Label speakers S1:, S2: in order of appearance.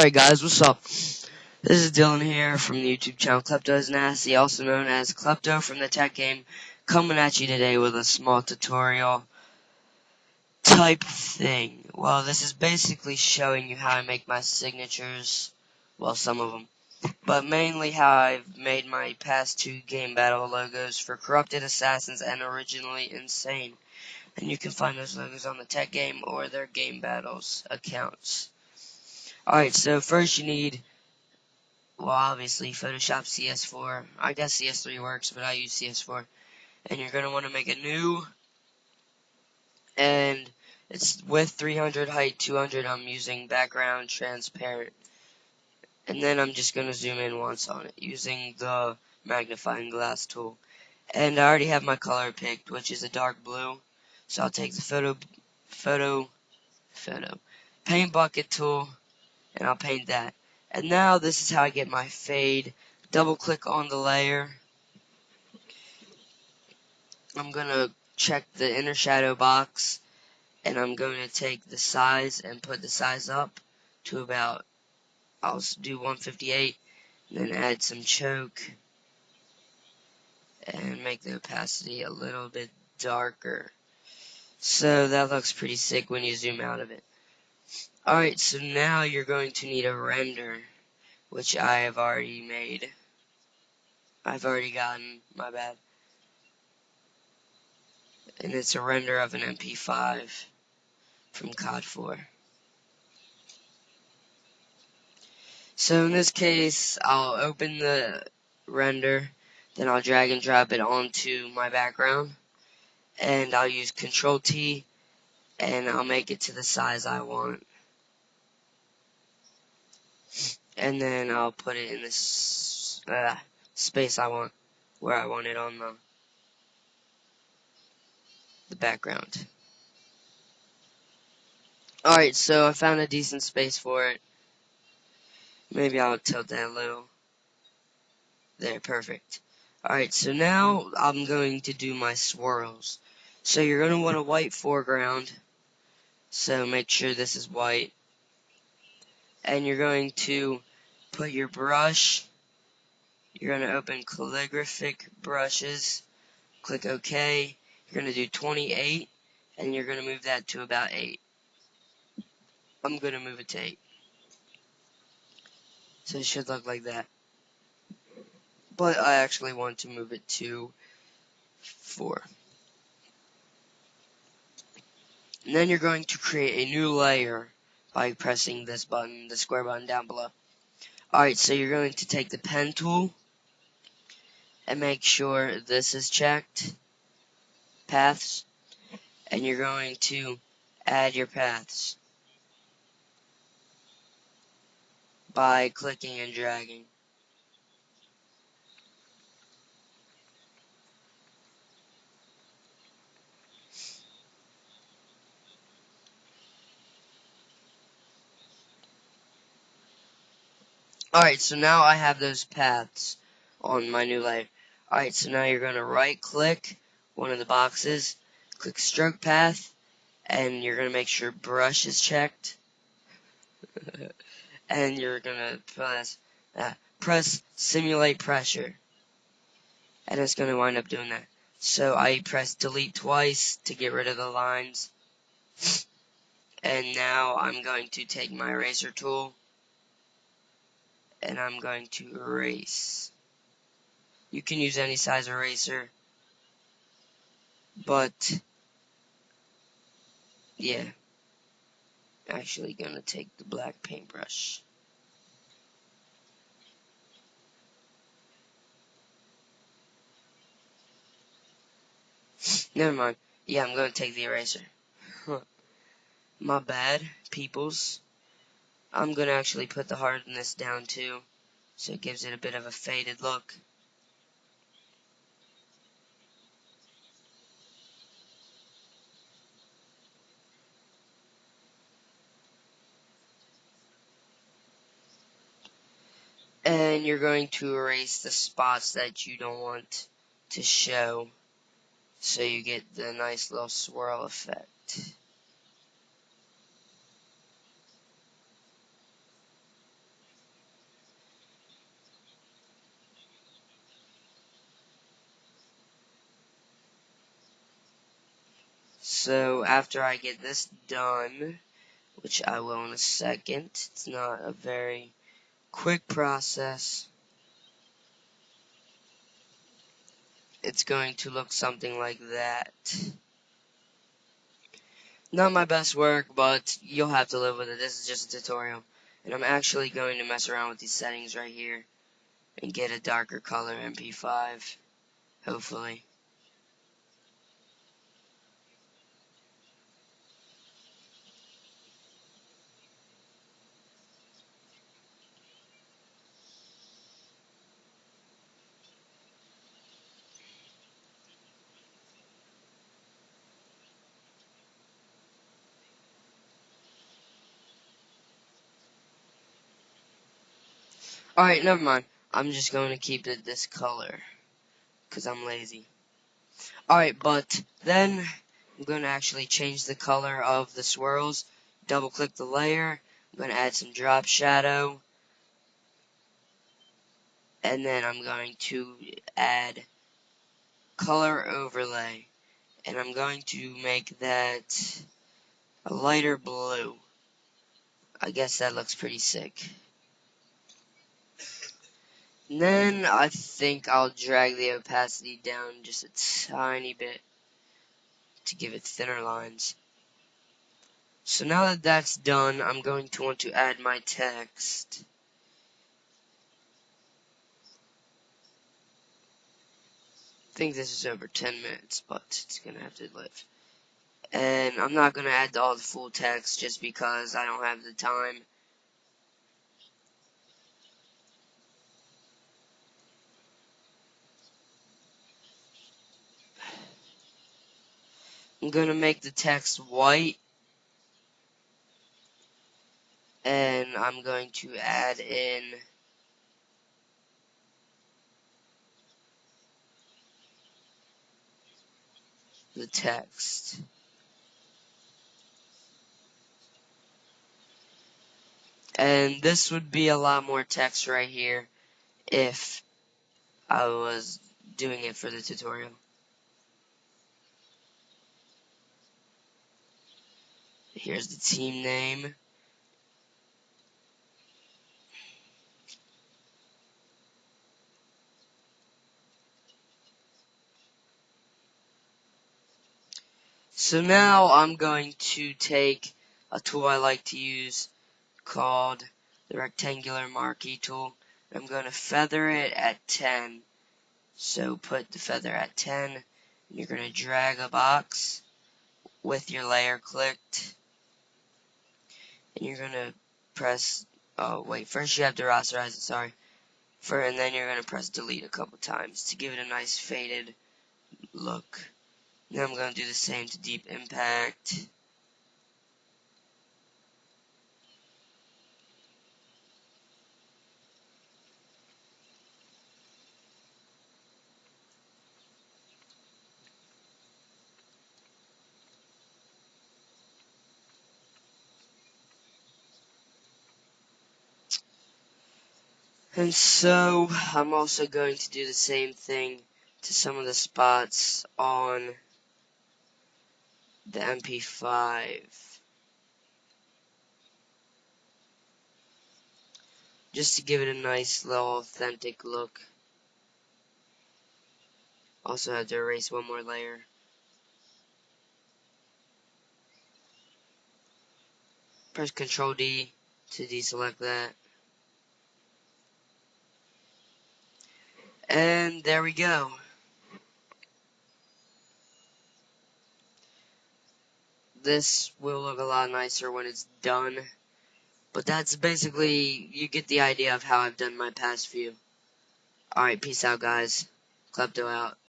S1: Alright guys, what's up? This is Dylan here from the YouTube channel Klepto is Nasty, also known as Klepto from the Tech Game, coming at you today with a small tutorial type thing. Well, this is basically showing you how I make my signatures, well, some of them, but mainly how I've made my past two game battle logos for Corrupted Assassins and Originally Insane. And you can find those logos on the Tech Game or their Game Battles accounts. Alright, so first you need, well, obviously Photoshop CS4. I guess CS3 works, but I use CS4. And you're going to want to make a new, and it's width 300, height 200. I'm using background transparent. And then I'm just going to zoom in once on it using the magnifying glass tool. And I already have my color picked, which is a dark blue. So I'll take the photo paint bucket tool, and I'll paint that. And now this is how I get my fade. Double click on the layer. I'm going to check the inner shadow box, and I'm going to take the size and put the size up to about, I'll do 158, and then add some choke and make the opacity a little bit darker. So that looks pretty sick when you zoom out of it. Alright, so now you're going to need a render, which I have already made. I've already gotten, my bad. And it's a render of an MP5 from COD 4. So in this case, I'll open the render, then I'll drag and drop it onto my background, and I'll use Control T, and I'll make it to the size I want. And then I'll put it in this space I want, where I want it on the background. Alright, so I found a decent space for it. Maybe I'll tilt that a little. There, perfect. Alright, so now I'm going to do my swirls. So you're going to want a white foreground. So make sure this is white. And you're going to put your brush. You're going to open calligraphic brushes. Click OK. You're going to do 28. And you're going to move that to about 8. I'm going to move it to 8. So it should look like that. But I actually want to move it to 4. And then you're going to create a new layer by pressing this button, the square button down below. Alright, so you're going to take the pen tool and make sure this is checked, paths, and you're going to add your paths by clicking and dragging. Alright, so now I have those paths on my new layer. Alright, so now you're going to right click one of the boxes, click stroke path, and you're going to make sure brush is checked. And you're going to press simulate pressure. And it's going to wind up doing that. So I press delete twice to get rid of the lines. And now I'm going to take my eraser tool and I'm going to erase. You can use any size eraser, but yeah, actually gonna take the black paintbrush. Never mind. Yeah, I'm gonna take the eraser. My bad, peoples. I'm gonna actually put the hardness down too, so it gives it a bit of a faded look. And you're going to erase the spots that you don't want to show, so you get the nice little swirl effect. so after I get this done, which I will in a second, it's not a very quick process, it's going to look something like that. Not my best work, but you'll have to live with it. This is just a tutorial. And I'm actually going to mess around with these settings right here and get a darker color MP5, hopefully. Alright, never mind. I'm just going to keep it this color, because I'm lazy. Alright, but then I'm going to actually change the color of the swirls. Double click the layer. I'm going to add some drop shadow. And then I'm going to add color overlay. And I'm going to make that a lighter blue. I guess that looks pretty sick. And then I think I'll drag the opacity down just a tiny bit to give it thinner lines. So now that that's done, I'm going to want to add my text. I think this is over 10 minutes, but it's going to have to live. And I'm not going to add all the full text just because I don't have the time. I'm going to make the text white, and I'm going to add in the text. And this would be a lot more text right here if I was doing it for the tutorial. Here's the team name. So now I'm going to take a tool I like to use called the rectangular marquee tool. I'm going to feather it at 10. So put the feather at 10, and you're going to drag a box with your layer clicked, and you're going to press, oh wait, first you have to rasterize it, sorry. And then you're going to press delete a couple times to give it a nice faded look. Then I'm going to do the same to deep impact. And so I'm also going to do the same thing to some of the spots on the MP5. Just to give it a nice little authentic look. Also have to erase one more layer. Press Ctrl D to deselect that. And there we go. This will look a lot nicer when it's done. But that's basically, you get the idea of how I've done my past few. Alright, peace out guys. Klepto out.